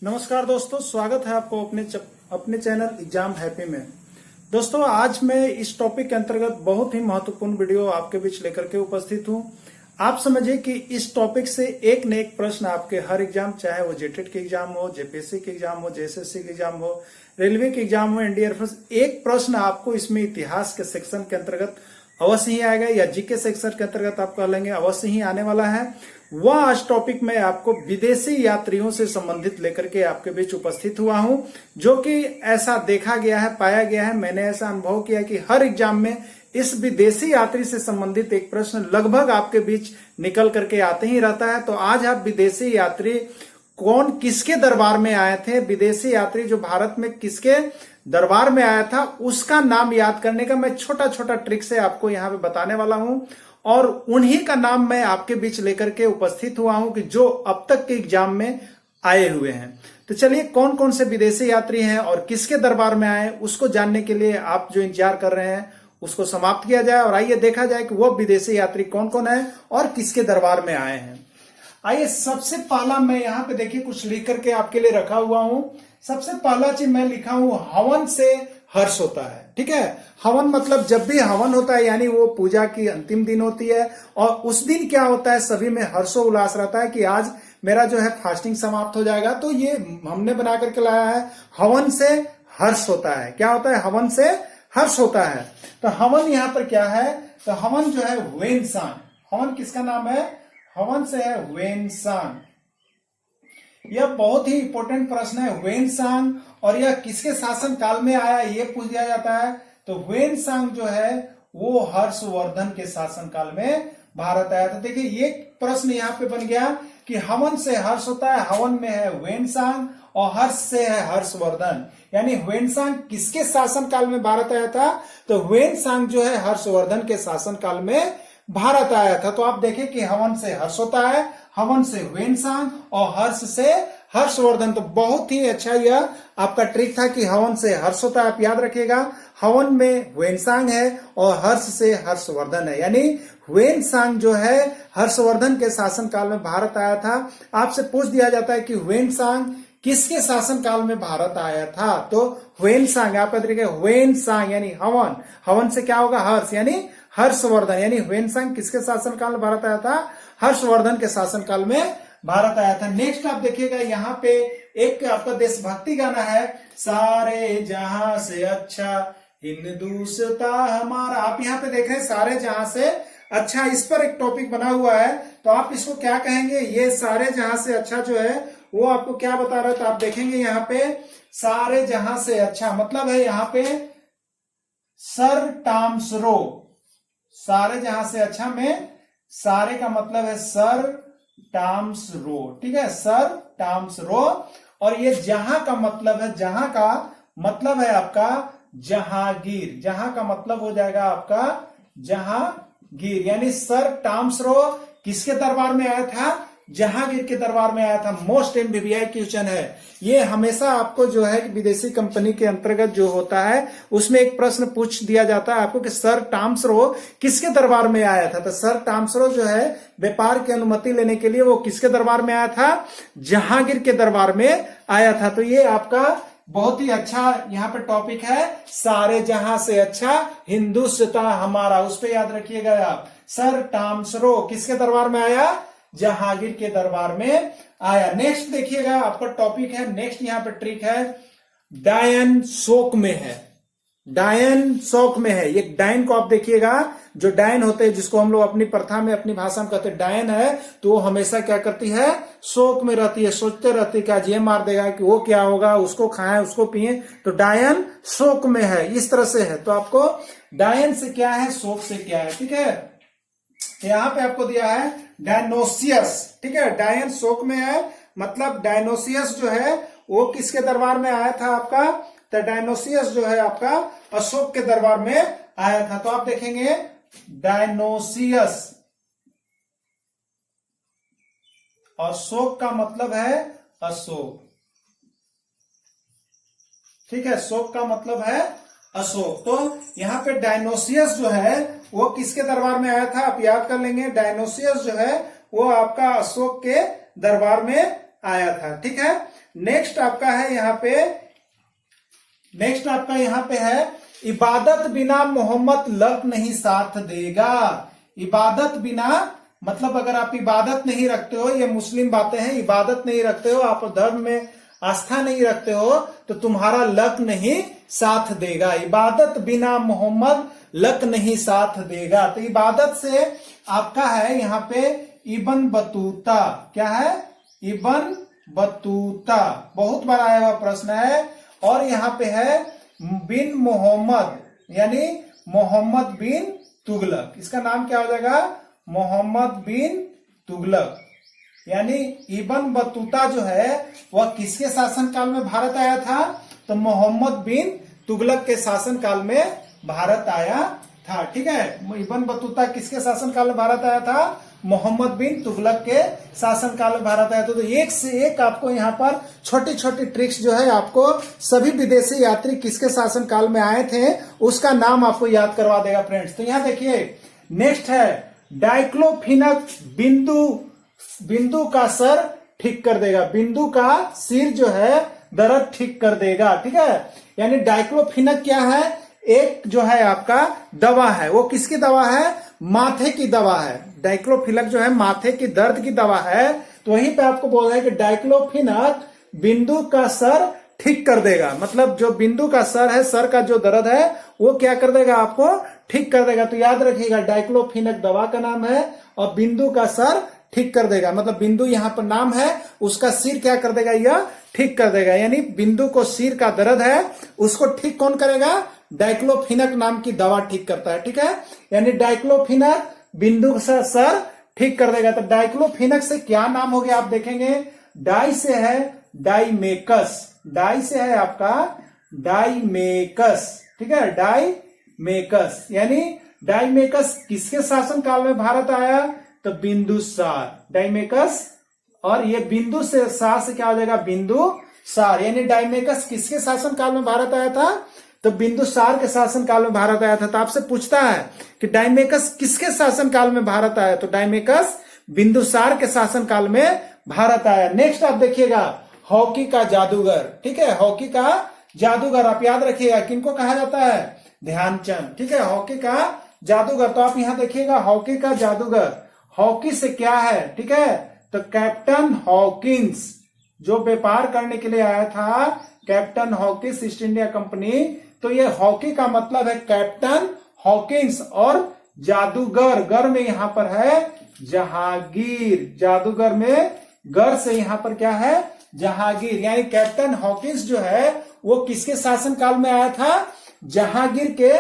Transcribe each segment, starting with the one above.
नमस्कार दोस्तों, स्वागत है आपको अपने चैनल एग्जाम हैप्पी में। दोस्तों, आज मैं इस टॉपिक के अंतर्गत बहुत ही महत्वपूर्ण वीडियो आपके बीच लेकर के उपस्थित हूं। आप समझिए कि इस टॉपिक से एक न एक प्रश्न आपके हर एग्जाम, चाहे वो जेटेट के एग्जाम हो, जेपीएससी के एग्जाम हो, जेएसएससी के एग्जाम हो, रेलवे के एग्जाम हो, इंडियन एयरफोर्स, एक प्रश्न आपको इसमें इतिहास के सेक्शन के अंतर्गत अवश्य ही आएगा या जीके सेक्शन के अंतर्गत आप कह लेंगे अवश्य ही आने वाला है। वह आज टॉपिक में आपको विदेशी यात्रियों से संबंधित लेकर के आपके बीच उपस्थित हुआ हूं, जो कि ऐसा देखा गया है, पाया गया है, मैंने ऐसा अनुभव किया कि हर एग्जाम में इस विदेशी यात्री से संबंधित एक प्रश्न लगभग आपके बीच निकल करके आते ही रहता है। तो आज आप विदेशी यात्री कौन किसके दरबार में आए थे, विदेशी यात्री जो भारत में किसके दरबार में आया था, उसका नाम याद करने का मैं छोटा छोटा ट्रिक से आपको यहाँ पे बताने वाला हूं। और उन्हीं का नाम मैं आपके बीच लेकर के उपस्थित हुआ हूं कि जो अब तक के एग्जाम में आए हुए हैं। तो चलिए, कौन कौन से विदेशी यात्री हैं और किसके दरबार में आए, उसको जानने के लिए आप जो इंतजार कर रहे हैं उसको समाप्त किया जाए और आइए देखा जाए कि वह विदेशी यात्री कौन कौन है और किसके दरबार में आए हैं। आइए, सबसे पहला मैं यहाँ पे देखिए कुछ लिख करके आपके लिए रखा हुआ हूं। सबसे पहला चीज मैं लिखा हूं, हवन से हर्ष होता है। ठीक है, हवन मतलब जब भी हवन होता है यानी वो पूजा की अंतिम दिन होती है और उस दिन क्या होता है, सभी में हर्षोल्लास रहता है कि आज मेरा जो है फास्टिंग समाप्त हो जाएगा। तो ये हमने बना करके लाया है, हवन से हर्ष होता है। क्या होता है? हवन से हर्ष होता है। तो हवन यहाँ पर क्या है? तो हवन जो है वेनसांग। हवन किसका नाम है? हवन से है वेनसांग। यह बहुत ही इंपॉर्टेंट प्रश्न है, वेनसांग, और यह किसके शासन काल में आया ये पूछ दिया जाता है। तो वेनसांग जो है वो हर्षवर्धन के शासन काल में भारत आया था। देखिए, ये प्रश्न यहाँ पे बन गया कि हवन से हर्ष होता है, हवन में है वेनसांग और हर्ष से है हर्षवर्धन। यानी वेनसांग किसके शासन काल में भारत आया था? तो वेनसांग जो है हर्षवर्धन के शासन काल में भारत आया था। तो आप देखें कि हवन से हर्ष होता है, हवन से वेनसांग और हर्ष से हर्षवर्धन। तो बहुत ही अच्छा यह आपका ट्रिक था कि हवन से हर्ष होता है। आप याद रखिएगा, हवन में वेनसांग है और हर्ष से हर्षवर्धन है। यानी वेनसांग जो है हर्षवर्धन के शासन काल में भारत आया था। आपसे पूछ दिया जाता है कि वेनसांग किसके शासन काल में भारत आया था? तो वेनसांग, आप देखिए वेनसांग यानी हवन, हवन से क्या होगा? हर्ष, यानी हर्षवर्धन। यानी वेनसांग किसके शासन काल में भारत आया था? हर्षवर्धन के शासन काल में भारत आया था। नेक्स्ट आप देखिएगा, यहाँ पे एक आपका देशभक्ति गाना है, सारे जहां से अच्छा हिंदुस्तान हमारा। आप यहाँ पे देख रहे हैं सारे जहां से अच्छा, इस पर एक टॉपिक बना हुआ है। तो आप इसको क्या कहेंगे? ये सारे जहां से अच्छा जो है वो आपको क्या बता रहा है? तो आप देखेंगे यहाँ पे सारे जहां से अच्छा मतलब है यहाँ पे सर टॉमस रो। सारे जहां से अच्छा में सारे का मतलब है सर टॉमस रो। ठीक है, सर टॉमस रो। और ये जहां का मतलब है, जहां का मतलब है आपका जहांगीर। जहां का मतलब हो जाएगा आपका जहांगीर। यानी सर टॉमस रो किसके दरबार में आया था? जहांगीर के दरबार में आया था। मोस्ट एमबीबीआई क्वेश्चन है ये। हमेशा आपको जो है विदेशी कंपनी के अंतर्गत जो होता है उसमें एक प्रश्न पूछ दिया जाता है आपको कि सर टॉमस रो किसके दरबार में आया था? तो सर टॉमस रो जो है व्यापार की अनुमति लेने के लिए वो किसके दरबार में आया था? जहांगीर के दरबार में आया था। तो ये आपका बहुत ही अच्छा यहाँ पे टॉपिक है, सारे जहां से अच्छा हिंदुस्तान हमारा। उस पर याद रखिएगा आप, सर टॉमस रो किसके दरबार में आया? जहांगीर के दरबार में आया। नेक्स्ट देखिएगा, आपका टॉपिक है, नेक्स्ट यहाँ पे ट्रिक है, डायन शोक में है। डायन शोक में है। ये डायन को आप देखिएगा, जो डायन होते हैं जिसको हम लोग अपनी प्रथा में अपनी भाषा में कहते हैं डायन है, तो वो हमेशा क्या करती है? शोक में रहती है, सोचते रहती है कि आज ये मार देगा, कि वो क्या होगा, उसको खाएं उसको पिए। तो डायन शोक में है, इस तरह से है। तो आपको डायन से क्या है, शोक से क्या है। ठीक है, यहाँ पे आपको दिया है डायनोसियस। ठीक है, डायन शोक में है मतलब डायनोसियस जो है वो किसके दरबार में आया था आपका? तो डायनोसियस जो है आपका अशोक के दरबार में आया था। तो आप देखेंगे डायनोसियस, अशोक का मतलब है अशोक। ठीक है, शोक का मतलब है अशोक। तो यहाँ पे डायनोसियस जो है वो किसके दरबार में आया था? आप याद कर लेंगे, डायनोसियस जो है वो आपका अशोक के दरबार में आया था। ठीक है, नेक्स्ट आपका यहाँ पे है इबादत बिना मोहम्मद लक नहीं साथ देगा। इबादत बिना मतलब अगर आप इबादत नहीं रखते हो, ये मुस्लिम बातें हैं, इबादत नहीं रखते हो, आप धर्म में आस्था नहीं रखते हो, तो तुम्हारा लक नहीं साथ देगा। इबादत बिना मोहम्मद लक नहीं साथ देगा। तो इबादत से आपका है यहाँ पे इब्न बतूता। क्या है? इब्न बतूता, बहुत बार आया हुआ प्रश्न है। और यहाँ पे है बिन मोहम्मद, यानी मोहम्मद बिन तुगलक। इसका नाम क्या हो जाएगा? मोहम्मद बिन तुगलक। यानी इब्न बतूता जो है वह किसके शासन काल में भारत आया था? तो मोहम्मद बिन तुगलक के शासन काल में भारत आया था। ठीक है, इब्न बतूता किसके शासन काल में भारत आया था? मोहम्मद बिन तुगलक के शासन काल में भारत आया था। तो एक से एक आपको यहाँ पर छोटी छोटी ट्रिक्स जो है आपको सभी विदेशी यात्री किसके शासन काल में आए थे उसका नाम आपको याद करवा देगा फ्रेंड्स। तो यहाँ देखिए नेक्स्ट है डाइक्लोफिनक बिंदु का सर ठीक कर देगा। बिंदु का सिर जो है दर्द ठीक कर देगा। ठीक है, यानी डाइक्लोफिनक क्या है? एक जो है आपका दवा है, वो किसकी दवा है? माथे की दवा है। डाइक्लोफिनक जो है माथे की दर्द की दवा है। तो वहीं पे आपको बोल रहे हैं कि डाइक्लोफिनक बिंदु का सर ठीक कर देगा। मतलब जो बिंदु का सर है, सर का जो दर्द है वो क्या कर देगा? आपको ठीक कर देगा। तो याद रखिएगा डाइक्लोफिनक दवा का नाम है और बिंदु का सर ठीक कर देगा। मतलब बिंदु यहाँ पर नाम है, उसका सिर क्या कर देगा? यह ठीक कर देगा। यानी बिंदु को सिर का दर्द है उसको ठीक कौन करेगा? डाइक्लोफिनक नाम की दवा ठीक करता है। ठीक है, यानी डाइक्लोफिनक बिंदु का सर ठीक कर देगा। तो डाइक्लोफिनक से क्या नाम हो गया आप देखेंगे? डाई से है डाइमेकस। डाई से है आपका डाइमेकस। ठीक है, डाइमेकस, यानी डाइमेकस किसके शासन काल में भारत आया? तो बिंदुसार। डाइमेकस और ये बिंदु से सार से क्या हो जाएगा? बिंदुसार। यानी डाइमेकस किसके शासन काल में भारत आया था? तो बिंदुसार के शासन काल में भारत आया था। तो आपसे पूछता है कि डाइमेकस किसके शासन काल में भारत आया? तो डाइमेकस बिंदुसार के शासन काल में भारत आया। नेक्स्ट आप देखिएगा हॉकी का जादूगर। ठीक है, हॉकी का जादूगर आप याद रखिएगा किनको कहा जाता है? ध्यानचंद। ठीक है, हॉकी का जादूगर। तो आप यहां देखिएगा हॉकी का जादूगर, हॉकी से क्या है? ठीक है, तो कैप्टन हॉकिंस जो व्यापार करने के लिए आया था, captain Hawkins east India company. तो ये हॉकी का मतलब है कैप्टन हॉकिंस और जादूगर, गर में यहां पर है जहांगीर। जादूगर में गर से यहां पर क्या है? जहांगीर। यानी कैप्टन हॉकिंस जो है वो किसके शासन काल में आया था? जहांगीर के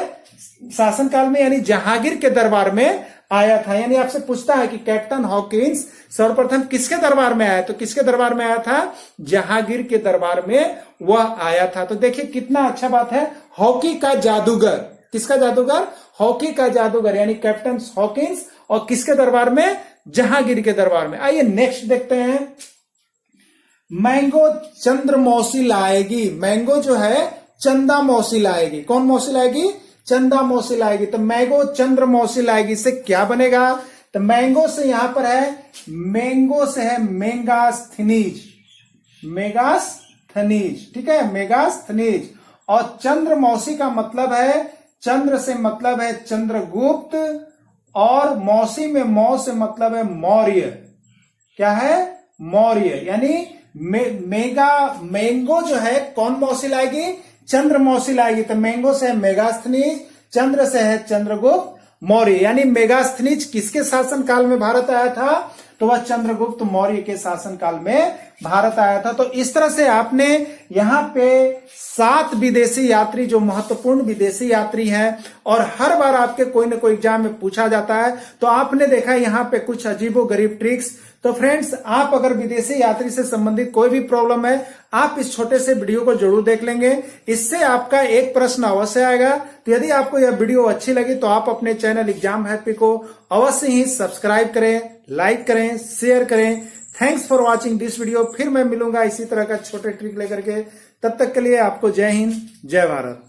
शासन काल में, यानी जहांगीर के दरबार में आया था। यानी आपसे पूछता है कि कैप्टन हॉकिंस सर्वप्रथम किसके दरबार में आया? तो किसके दरबार में आया था? जहांगीर के दरबार में वह आया था। तो देखिए कितना अच्छा बात है, हॉकी का जादूगर। किसका जादूगर? हॉकी का जादूगर, यानी कैप्टन हॉकिंस और किसके दरबार में? जहांगीर के दरबार में। आइए नेक्स्ट देखते हैं। मैंगो चंद्र मौसी लाएगी। मैंगो जो है चंदा मौसी लाएगी। कौन मौसी लाएगी? चंदा मौसी लाएगी। तो मैंगो चंद्र मौसी लाएगी, इससे क्या बनेगा? तो मैंगो से यहां पर है, मैंगो से है मेगास्थनीज। मेगास्थनीज। ठीक है, मेगास्थनीज। और चंद्र मौसी का मतलब है, चंद्र से मतलब है चंद्रगुप्त और मौसी में मौ से मतलब है मौर्य। क्या है? मौर्य। यानी मैंगो जो है कौन मौसी लाएगी? चंद्र मौसी लाएगी। तो मैंगो से है मेगास्थनीज, चंद्र से है चंद्रगुप्त मौर्य। यानी मेगास्थनीज किसके शासन काल में भारत आया था? तो वह चंद्रगुप्त मौर्य के शासन काल में भारत आया था। तो इस तरह से आपने यहाँ पे 7 विदेशी यात्री जो महत्वपूर्ण विदेशी यात्री हैं और हर बार आपके कोई ना कोई एग्जाम में पूछा जाता है, तो आपने देखा यहाँ पे कुछ अजीबोगरीब ट्रिक्स। तो फ्रेंड्स, आप अगर विदेशी यात्री से संबंधित कोई भी प्रॉब्लम है, आप इस छोटे से वीडियो को जरूर देख लेंगे। इससे आपका एक प्रश्न अवश्य आएगा। तो यदि आपको यह वीडियो अच्छी लगी तो आप अपने चैनल एग्जाम हैप्पी को अवश्य ही सब्सक्राइब करें, लाइक करें, शेयर करें। Thanks for watching this video. फिर मैं मिलूंगा इसी तरह का छोटे ट्रिक लेकर के। तब तक के लिए आपको जय हिंद, जय भारत।